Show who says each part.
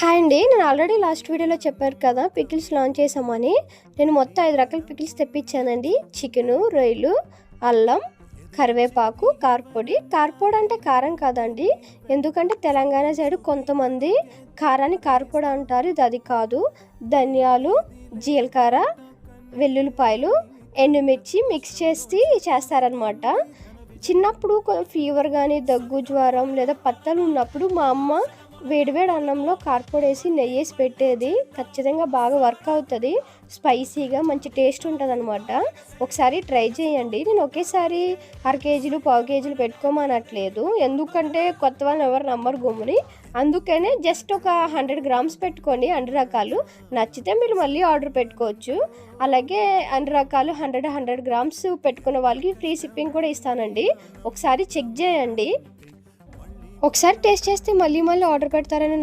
Speaker 1: Hi అండి. నేను already last వీడియోలో చెప్పారు కదా పికిల్స్ లాంచ్ చేసామని. నేను మొత్తం 5 రకాల పికిల్స్ తెప్పించానండి. చికెను, రొయ్యలు, అల్లం, కరివేపాకు, కారపొడి. కారపొడి అంటే కారం కాదండి. ఎందుకంటే తెలంగాణ సైడ్ కొంతమంది కారాన్ని కారపొడి అంటారు. ఇది అది కాదు. ధనియాలు, జీలకర్ర, వెల్లుల్లిపాయలు, ఎండుమిర్చి మిక్స్ చేసి చేస్తారనమాట. చిన్నప్పుడు ఫీవర్ కానీ దగ్గు జ్వరం లేదా పత్తలు ఉన్నప్పుడు మా అమ్మ వేడివేడి అన్నంలో కారపొడి వేసి నెయ్యి వేసి పెట్టేది. ఖచ్చితంగా బాగా వర్క్ అవుతుంది. స్పైసీగా మంచి టేస్ట్ ఉంటుంది అనమాట. ఒకసారి ట్రై చేయండి. నేను ఒకేసారి అర కేజీలు పావు కేజీలు పెట్టుకోమనట్లేదు. ఎందుకంటే కొత్త వాళ్ళని ఎవరు నమ్మరు గుమ్ముని. అందుకనే జస్ట్ ఒక 100 గ్రామ్స్ పెట్టుకోండి. అన్ని రకాలు నచ్చితే మీరు మళ్ళీ ఆర్డర్ పెట్టుకోవచ్చు. అలాగే అన్ని రకాలు 100 గ్రామ్స్ పెట్టుకున్న వాళ్ళకి ఫ్రీ షిప్పింగ్ కూడా ఇస్తానండి. ఒకసారి చెక్ చేయండి. ఒకసారి టేస్ట్ చేస్తే మళ్ళీ ఆర్డర్ పెడతారని